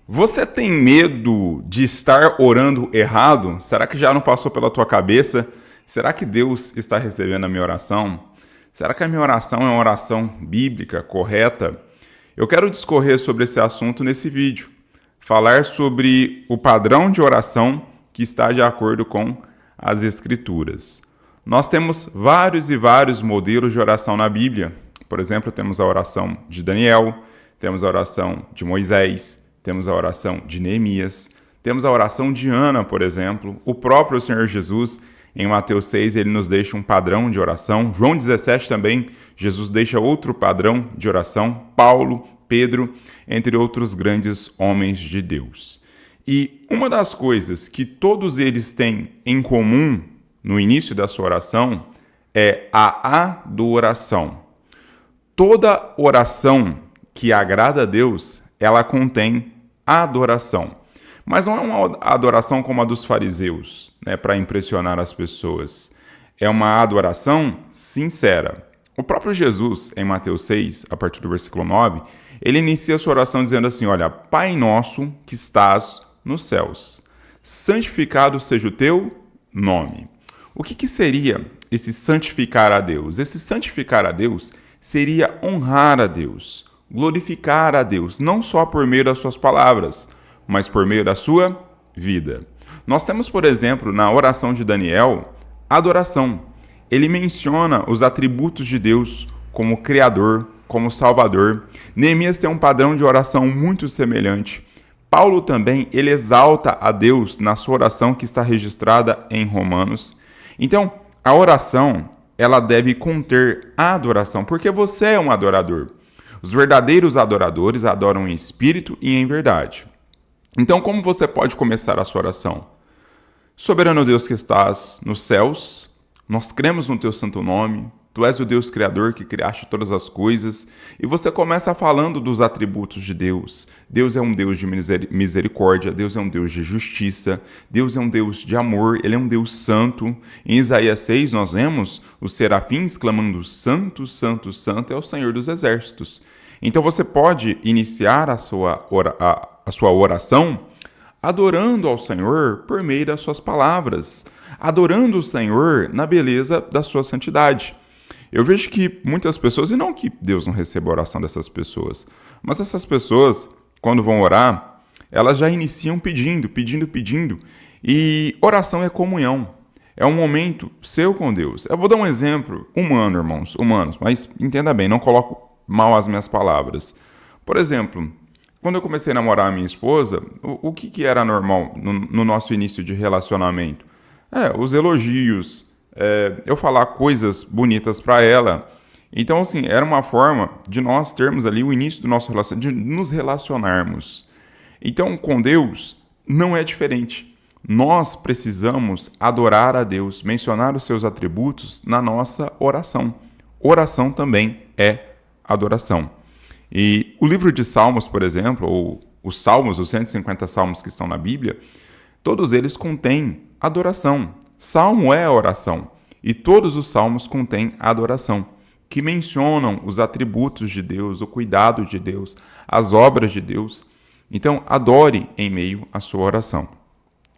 Você tem medo de estar orando errado? Será que já não passou pela tua cabeça? Será que Deus está recebendo a minha oração? Será que a minha oração é uma oração bíblica, correta? Eu quero discorrer sobre esse assunto nesse vídeo. Falar sobre o padrão de oração que está de acordo com as Escrituras. Nós temos vários e vários modelos de oração na Bíblia. Por exemplo, temos a oração de Daniel, temos a oração de Moisés, temos a oração de Neemias, temos a oração de Ana, por exemplo. O próprio Senhor Jesus, em Mateus 6, ele nos deixa um padrão de oração. João 17 também, Jesus deixa outro padrão de oração. Paulo, Pedro, entre outros grandes homens de Deus. E uma das coisas que todos eles têm em comum no início da sua oração é a adoração. Toda oração que agrada a Deus, ela contém adoração. Mas não é uma adoração como a dos fariseus, para impressionar as pessoas. É uma adoração sincera. O próprio Jesus, em Mateus 6, a partir do versículo 9, ele inicia a sua oração dizendo assim, olha, Pai nosso que estás nos céus, santificado seja o teu nome. O que seria esse santificar a Deus? Esse santificar a Deus seria honrar a Deus, glorificar a Deus, não só por meio das suas palavras, mas por meio da sua vida. Nós temos, por exemplo, na oração de Daniel, adoração. Ele menciona os atributos de Deus como Criador, como Salvador. Neemias tem um padrão de oração muito semelhante. Paulo também, ele exalta a Deus na sua oração que está registrada em Romanos. Então, a oração, ela deve conter a adoração, porque você é um adorador. Os verdadeiros adoradores adoram em espírito e em verdade. Então, como você pode começar a sua oração? Soberano Deus que estás nos céus, nós cremos no teu santo nome, tu és o Deus Criador que criaste todas as coisas, e você começa falando dos atributos de Deus. Deus é um Deus de misericórdia, Deus é um Deus de justiça, Deus é um Deus de amor, Ele é um Deus santo. Em Isaías 6 nós vemos os serafins clamando, Santo, Santo, Santo é o Senhor dos Exércitos. Então você pode iniciar a sua oração adorando ao Senhor por meio das suas palavras, adorando o Senhor na beleza da sua santidade. Eu vejo que muitas pessoas, e não que Deus não receba a oração dessas pessoas, mas essas pessoas, quando vão orar, elas já iniciam pedindo. E oração é comunhão. É um momento seu com Deus. Eu vou dar um exemplo humano, irmãos, humanos, mas entenda bem, não coloco mal as minhas palavras. Por exemplo, quando eu comecei a namorar a minha esposa, o que era normal no nosso início de relacionamento? Os elogios, eu falar coisas bonitas para ela. Então, assim, era uma forma de nós termos ali o início do nosso relacionamento, de nos relacionarmos. Então, com Deus, não é diferente. Nós precisamos adorar a Deus, mencionar os seus atributos na nossa oração. Oração também é adoração. E o livro de Salmos, por exemplo, ou os Salmos, os 150 Salmos que estão na Bíblia, todos eles contêm adoração. Salmo é a oração. E todos os salmos contêm adoração, que mencionam os atributos de Deus, o cuidado de Deus, as obras de Deus. Então, adore em meio à sua oração.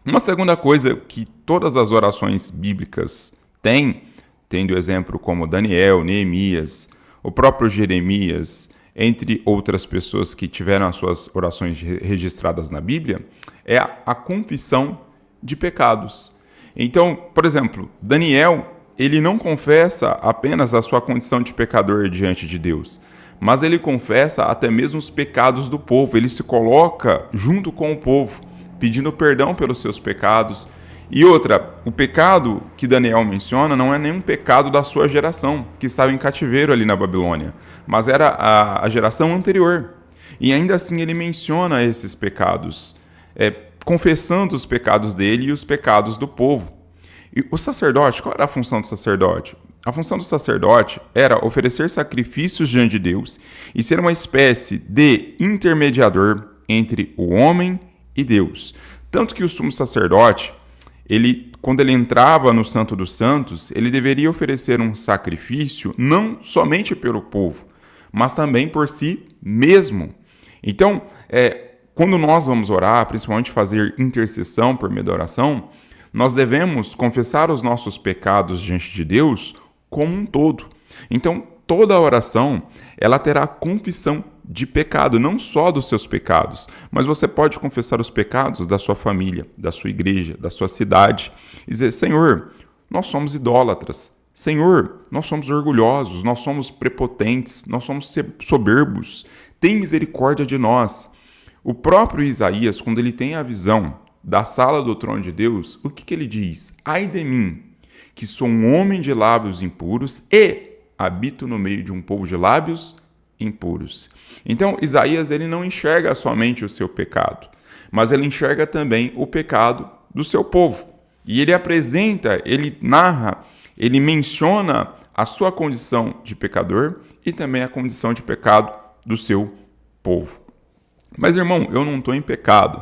Uma segunda coisa que todas as orações bíblicas têm, tendo exemplo como Daniel, Neemias, o próprio Jeremias, entre outras pessoas que tiveram as suas orações registradas na Bíblia, é a confissão de pecados. Então, por exemplo, Daniel, ele não confessa apenas a sua condição de pecador diante de Deus, mas ele confessa até mesmo os pecados do povo. Ele se coloca junto com o povo, pedindo perdão pelos seus pecados. E outra, o pecado que Daniel menciona não é nenhum pecado da sua geração, que estava em cativeiro ali na Babilônia, mas era a geração anterior. E ainda assim ele menciona esses pecados, confessando os pecados dele e os pecados do povo. E o sacerdote, qual era a função do sacerdote? A função do sacerdote era oferecer sacrifícios diante de Deus e ser uma espécie de intermediador entre o homem e Deus. Tanto que o sumo sacerdote, quando ele entrava no Santo dos Santos, ele deveria oferecer um sacrifício não somente pelo povo, mas também por si mesmo. Então, quando nós vamos orar, principalmente fazer intercessão por meio da oração, nós devemos confessar os nossos pecados diante de Deus como um todo. Então, toda oração, ela terá confissão de pecado, não só dos seus pecados, mas você pode confessar os pecados da sua família, da sua igreja, da sua cidade, e dizer: Senhor, nós somos idólatras. Senhor, nós somos orgulhosos, nós somos prepotentes, nós somos soberbos. Tem misericórdia de nós. O próprio Isaías, quando ele tem a visão da sala do trono de Deus, o que ele diz? Ai de mim, que sou um homem de lábios impuros e habito no meio de um povo de lábios impuros. Então, Isaías, ele não enxerga somente o seu pecado, mas ele enxerga também o pecado do seu povo. E ele apresenta, ele narra, ele menciona a sua condição de pecador e também a condição de pecado do seu povo. Mas, irmão, eu não estou em pecado.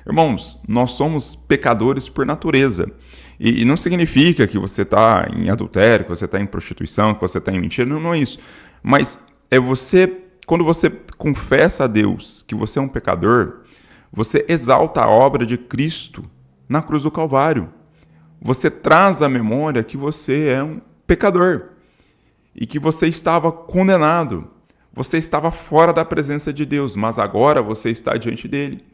Irmãos, nós somos pecadores por natureza. E não significa que você está em adultério, que você está em prostituição, que você está em mentira, não é isso. Mas é você, quando você confessa a Deus que você é um pecador, você exalta a obra de Cristo na cruz do Calvário. Você traz à memória que você é um pecador e que você estava condenado. Você estava fora da presença de Deus, mas agora você está diante dele.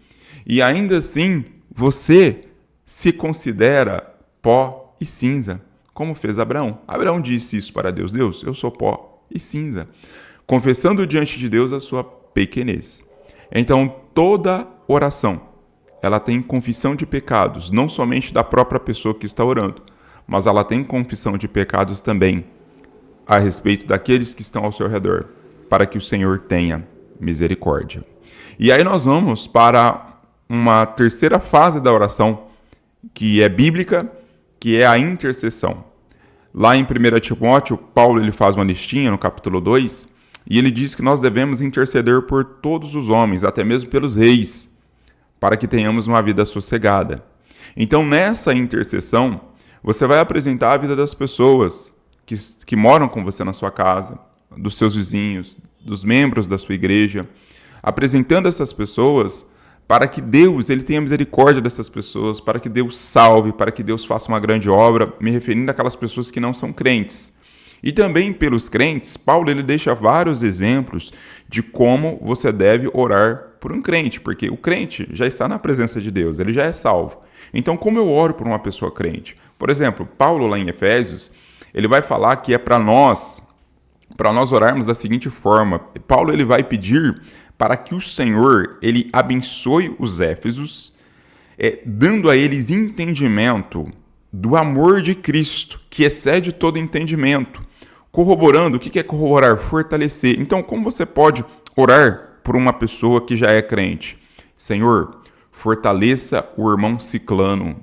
E ainda assim, você se considera pó e cinza, como fez Abraão. Abraão disse isso para Deus: Deus, eu sou pó e cinza, confessando diante de Deus a sua pequenez. Então, toda oração, ela tem confissão de pecados, não somente da própria pessoa que está orando, mas ela tem confissão de pecados também a respeito daqueles que estão ao seu redor, para que o Senhor tenha misericórdia. E aí nós vamos para uma terceira fase da oração, que é bíblica, que é a intercessão. Lá em 1 Timóteo, Paulo ele faz uma listinha no capítulo 2, e ele diz que nós devemos interceder por todos os homens, até mesmo pelos reis, para que tenhamos uma vida sossegada. Então, nessa intercessão, você vai apresentar a vida das pessoas que moram com você na sua casa, dos seus vizinhos, dos membros da sua igreja, apresentando essas pessoas para que Deus ele tenha misericórdia dessas pessoas, para que Deus salve, para que Deus faça uma grande obra, me referindo àquelas pessoas que não são crentes. E também pelos crentes, Paulo ele deixa vários exemplos de como você deve orar por um crente, porque o crente já está na presença de Deus, ele já é salvo. Então, como eu oro por uma pessoa crente? Por exemplo, Paulo lá em Efésios, ele vai falar que é para nós orarmos da seguinte forma. Paulo ele vai pedir para que o Senhor ele abençoe os éfesos, dando a eles entendimento do amor de Cristo, que excede todo entendimento. Corroborando, o que é corroborar? Fortalecer. Então, como você pode orar por uma pessoa que já é crente? Senhor, fortaleça o irmão ciclano.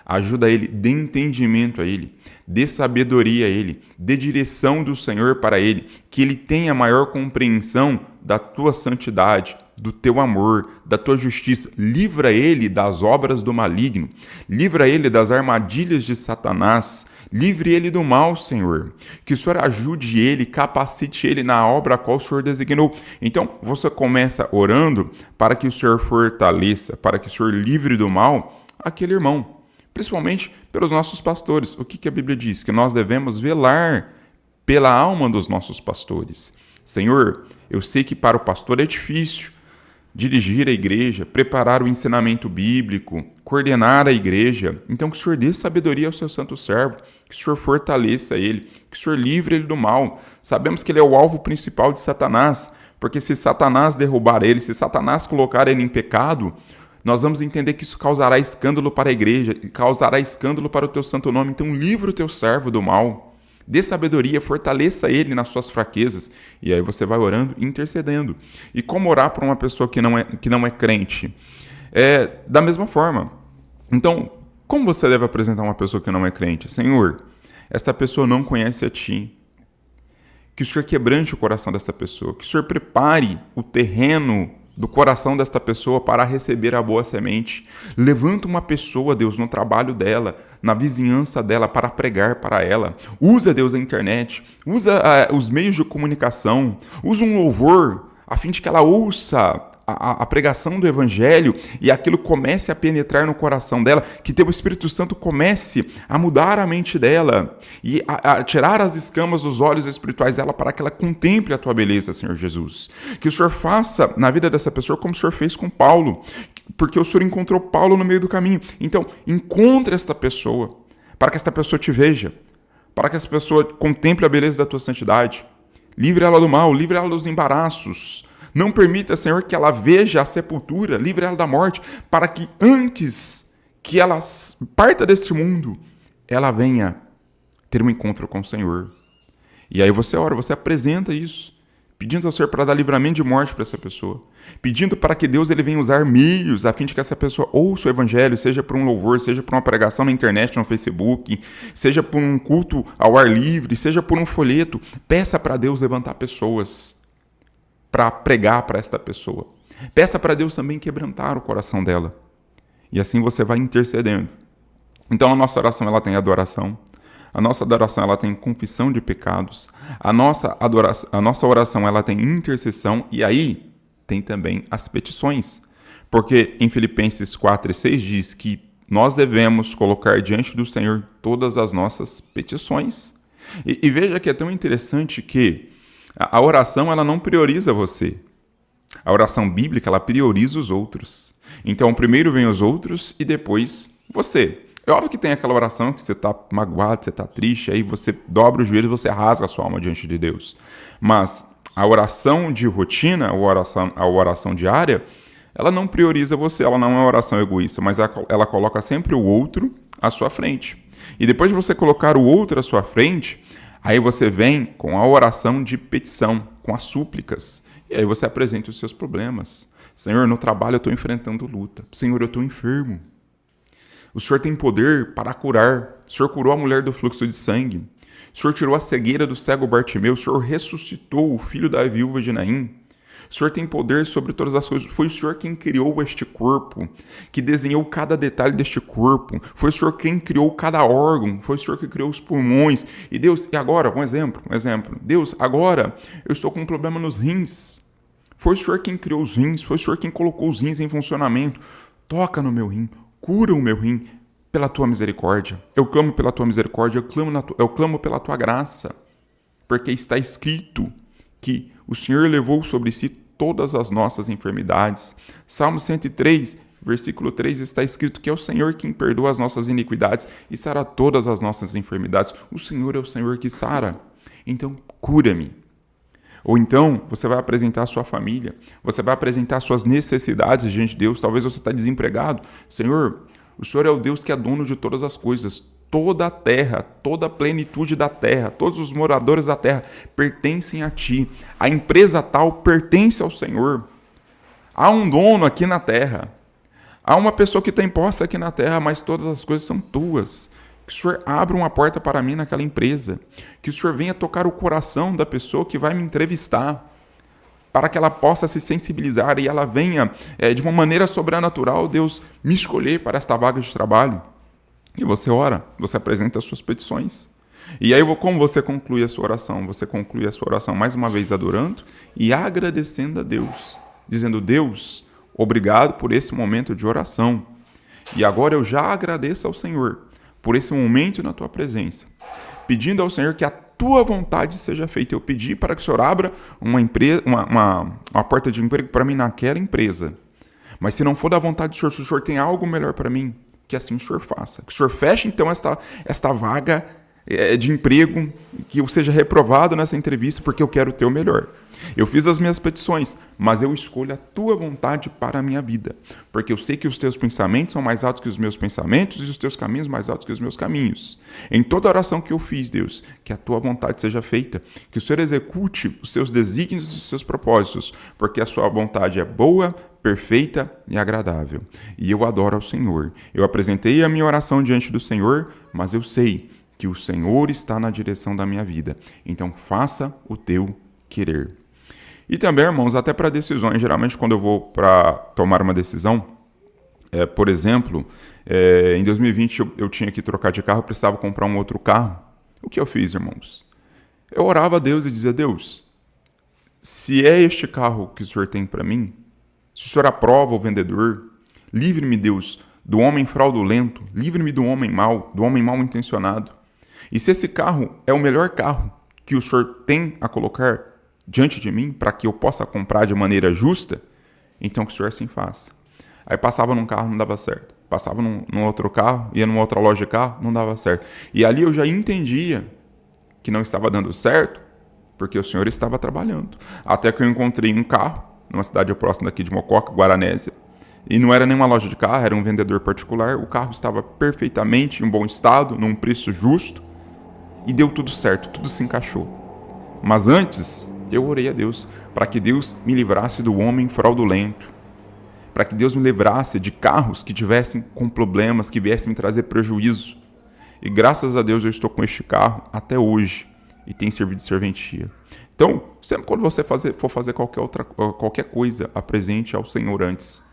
Ajuda ele, dê entendimento a ele, dê sabedoria a ele, dê direção do Senhor para ele, que ele tenha maior compreensão da tua santidade, do teu amor, da tua justiça. Livra ele das obras do maligno, livra ele das armadilhas de Satanás, livre ele do mal, Senhor. Que o Senhor ajude ele, capacite ele na obra a qual o Senhor designou. Então, você começa orando para que o Senhor fortaleça, para que o Senhor livre do mal aquele irmão. Principalmente pelos nossos pastores. O que a Bíblia diz? Que nós devemos velar pela alma dos nossos pastores. Senhor, eu sei que para o pastor é difícil dirigir a igreja, preparar o ensinamento bíblico, coordenar a igreja. Então que o Senhor dê sabedoria ao seu santo servo, que o Senhor fortaleça ele, que o Senhor livre ele do mal. Sabemos que ele é o alvo principal de Satanás, porque se Satanás derrubar ele, se Satanás colocar ele em pecado, nós vamos entender que isso causará escândalo para a igreja, causará escândalo para o teu santo nome. Então livra o teu servo do mal, dê sabedoria, fortaleça ele nas suas fraquezas. E aí você vai orando e intercedendo. E como orar para uma pessoa que não é crente? Da mesma forma. Então, como você deve apresentar uma pessoa que não é crente? Senhor, esta pessoa não conhece a Ti. Que o Senhor quebrante o coração desta pessoa, que o Senhor prepare o terreno do coração desta pessoa para receber a boa semente. Levanta uma pessoa, Deus, no trabalho dela, na vizinhança dela, para pregar para ela. Usa, Deus, a internet, usa os meios de comunicação, usa um louvor, a fim de que ela ouça a pregação do evangelho e aquilo comece a penetrar no coração dela, que teu Espírito Santo comece a mudar a mente dela e a tirar as escamas dos olhos espirituais dela para que ela contemple a tua beleza, Senhor Jesus. Que o Senhor faça na vida dessa pessoa como o Senhor fez com Paulo, porque o Senhor encontrou Paulo no meio do caminho. Então, encontre esta pessoa, para que esta pessoa te veja, para que essa pessoa contemple a beleza da tua santidade. Livre ela do mal, livre ela dos embaraços. Não permita, Senhor, que ela veja a sepultura, livre ela da morte, para que antes que ela parta deste mundo, ela venha ter um encontro com o Senhor. E aí você ora, você apresenta isso, pedindo ao Senhor para dar livramento de morte para essa pessoa, pedindo para que Deus ele venha usar meios a fim de que essa pessoa ouça o evangelho, seja por um louvor, seja por uma pregação na internet, no Facebook, seja por um culto ao ar livre, seja por um folheto. Peça para Deus levantar pessoas para pregar para esta pessoa. Peça para Deus também quebrantar o coração dela. E assim você vai intercedendo. Então a nossa oração ela tem adoração. A nossa adoração ela tem confissão de pecados. A nossa oração ela tem intercessão. E aí tem também as petições. Porque em Filipenses 4:6 diz que nós devemos colocar diante do Senhor todas as nossas petições. E veja que é tão interessante que a oração ela não prioriza você. A oração bíblica ela prioriza os outros. Então primeiro vem os outros e depois você. É óbvio que tem aquela oração que você está magoado, você está triste, aí você dobra o joelho e você rasga a sua alma diante de Deus. Mas a oração de rotina, a oração diária, ela não prioriza você, ela não é uma oração egoísta, mas ela coloca sempre o outro à sua frente. E depois de você colocar o outro à sua frente, aí você vem com a oração de petição, com as súplicas. E aí você apresenta os seus problemas. Senhor, no trabalho eu estou enfrentando luta. Senhor, eu estou enfermo. O Senhor tem poder para curar. O Senhor curou a mulher do fluxo de sangue. O Senhor tirou a cegueira do cego Bartimeu. O Senhor ressuscitou o filho da viúva de Naim. O Senhor tem poder sobre todas as coisas. Foi o Senhor quem criou este corpo, que desenhou cada detalhe deste corpo. Foi o Senhor quem criou cada órgão. Foi o Senhor que criou os pulmões. E Deus, e agora, um exemplo. Deus, agora eu estou com um problema nos rins. Foi o Senhor quem criou os rins. Foi o Senhor quem colocou os rins em funcionamento. Toca no meu rim. Cura o meu rim pela tua misericórdia. Eu clamo pela tua misericórdia, eu clamo pela tua graça, porque está escrito que o Senhor levou sobre si todas as nossas enfermidades. Salmo 103, versículo 3, está escrito que é o Senhor quem perdoa as nossas iniquidades e sara todas as nossas enfermidades. O Senhor é o Senhor que sara. Então, cura-me. Ou então, você vai apresentar a sua família, você vai apresentar suas necessidades diante de Deus. Talvez você está desempregado. Senhor, o Senhor é o Deus que é dono de todas as coisas. Toda a terra, toda a plenitude da terra, todos os moradores da terra pertencem a Ti. A empresa tal pertence ao Senhor. Há um dono aqui na terra. Há uma pessoa que tem posse aqui na terra, mas todas as coisas são Tuas. Que o Senhor abra uma porta para mim naquela empresa. Que o Senhor venha tocar o coração da pessoa que vai me entrevistar. Para que ela possa se sensibilizar e ela venha, de uma maneira sobrenatural, Deus, me escolher para esta vaga de trabalho. E você ora, você apresenta as suas petições. E aí, como você conclui a sua oração? Você conclui a sua oração mais uma vez adorando e agradecendo a Deus. Dizendo, Deus, obrigado por esse momento de oração. E agora eu já agradeço ao Senhor por esse momento na tua presença, pedindo ao Senhor que a tua vontade seja feita. Eu pedi para que o Senhor abra uma porta de emprego para mim naquela empresa. Mas se não for da vontade do Senhor, se o Senhor tem algo melhor para mim, que assim o Senhor faça. Que o Senhor feche então esta vaga de emprego, que eu seja reprovado nessa entrevista, porque eu quero o teu melhor. Eu fiz as minhas petições, mas eu escolho a tua vontade para a minha vida, porque eu sei que os teus pensamentos são mais altos que os meus pensamentos e os teus caminhos mais altos que os meus caminhos. Em toda oração que eu fiz, Deus, que a tua vontade seja feita, que o Senhor execute os seus desígnios e os seus propósitos, porque a sua vontade é boa, perfeita e agradável. E eu adoro ao Senhor. Eu apresentei a minha oração diante do Senhor, mas eu sei que o Senhor está na direção da minha vida. Então, faça o teu querer. E também, irmãos, até para decisões. Geralmente, quando eu vou para tomar uma decisão, por exemplo, em 2020 eu tinha que trocar de carro, eu precisava comprar um outro carro. O que eu fiz, irmãos? Eu orava a Deus e dizia, Deus, se é este carro que o Senhor tem para mim, Se o Senhor aprova o vendedor, livre-me, Deus, do homem fraudulento, livre-me do homem mal intencionado. E se esse carro é o melhor carro que o Senhor tem a colocar diante de mim para que eu possa comprar de maneira justa, então que o Senhor assim faça. Aí passava num carro, não dava certo. Passava num outro carro, ia numa outra loja de carro, não dava certo. E ali eu já entendia que não estava dando certo, porque o Senhor estava trabalhando. Até que eu encontrei um carro, numa cidade próxima daqui de Mococa, Guaranésia, e não era nenhuma loja de carro, era um vendedor particular. O carro estava perfeitamente em bom estado, num preço justo, e deu tudo certo, tudo se encaixou. Mas antes, eu orei a Deus para que Deus me livrasse do homem fraudulento, para que Deus me livrasse de carros que tivessem com problemas, que viessem me trazer prejuízo. E graças a Deus eu estou com este carro até hoje e tem servido de serventia. Então, sempre quando você for fazer qualquer coisa, apresente ao Senhor antes,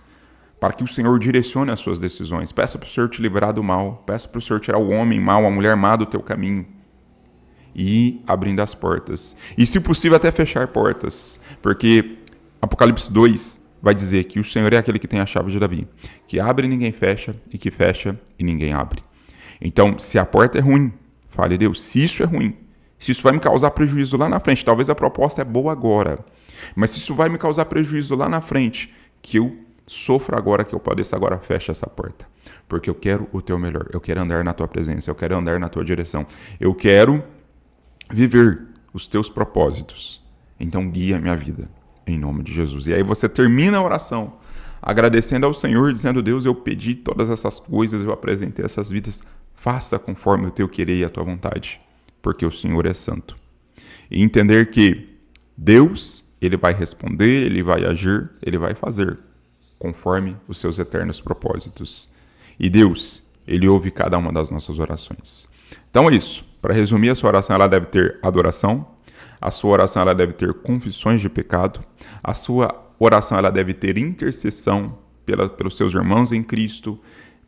para que o Senhor direcione as suas decisões. Peça para o Senhor te livrar do mal, peça para o Senhor tirar o homem mau, a mulher má do teu caminho e ir abrindo as portas. E, se possível, até fechar portas, porque Apocalipse 2 vai dizer que o Senhor é aquele que tem a chave de Davi, que abre e ninguém fecha, e que fecha e ninguém abre. Então, se a porta é ruim, fale a Deus. Se isso é ruim, se isso vai me causar prejuízo lá na frente, talvez a proposta é boa agora, mas se isso vai me causar prejuízo lá na frente, que eu sofra agora, que eu padeça agora, fecha essa porta. Porque eu quero o teu melhor, eu quero andar na tua presença, eu quero andar na tua direção, eu quero viver os teus propósitos. Então guia a minha vida, em nome de Jesus. E aí você termina a oração agradecendo ao Senhor, dizendo: Deus, eu pedi todas essas coisas, eu apresentei essas vidas, faça conforme o teu querer e a tua vontade, porque o Senhor é santo. E entender que Deus, Ele vai responder, Ele vai agir, Ele vai fazer conforme os seus eternos propósitos. E Deus, Ele ouve cada uma das nossas orações. Então é isso. Para resumir, a sua oração ela deve ter adoração, a sua oração ela deve ter confissões de pecado, a sua oração ela deve ter intercessão pelos seus irmãos em Cristo,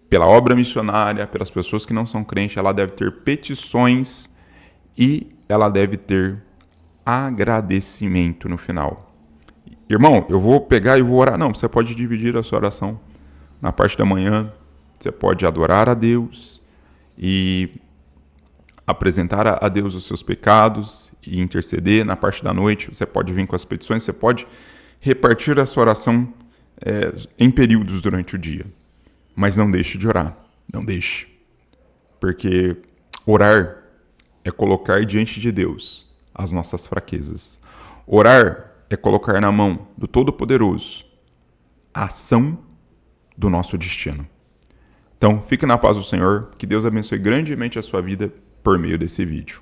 pela obra missionária, pelas pessoas que não são crentes, ela deve ter petições e ela deve ter agradecimento no final. Irmão, eu vou pegar e vou orar. Não, você pode dividir a sua oração. Na parte da manhã, você pode adorar a Deus e apresentar a Deus os seus pecados e interceder. Na parte da noite, você pode vir com as petições, você pode repartir a sua oração em períodos durante o dia. Mas não deixe de orar, não deixe. Porque orar é colocar diante de Deus as nossas fraquezas. Orar é colocar na mão do Todo-Poderoso a ação do nosso destino. Então, fique na paz do Senhor, que Deus abençoe grandemente a sua vida por meio desse vídeo.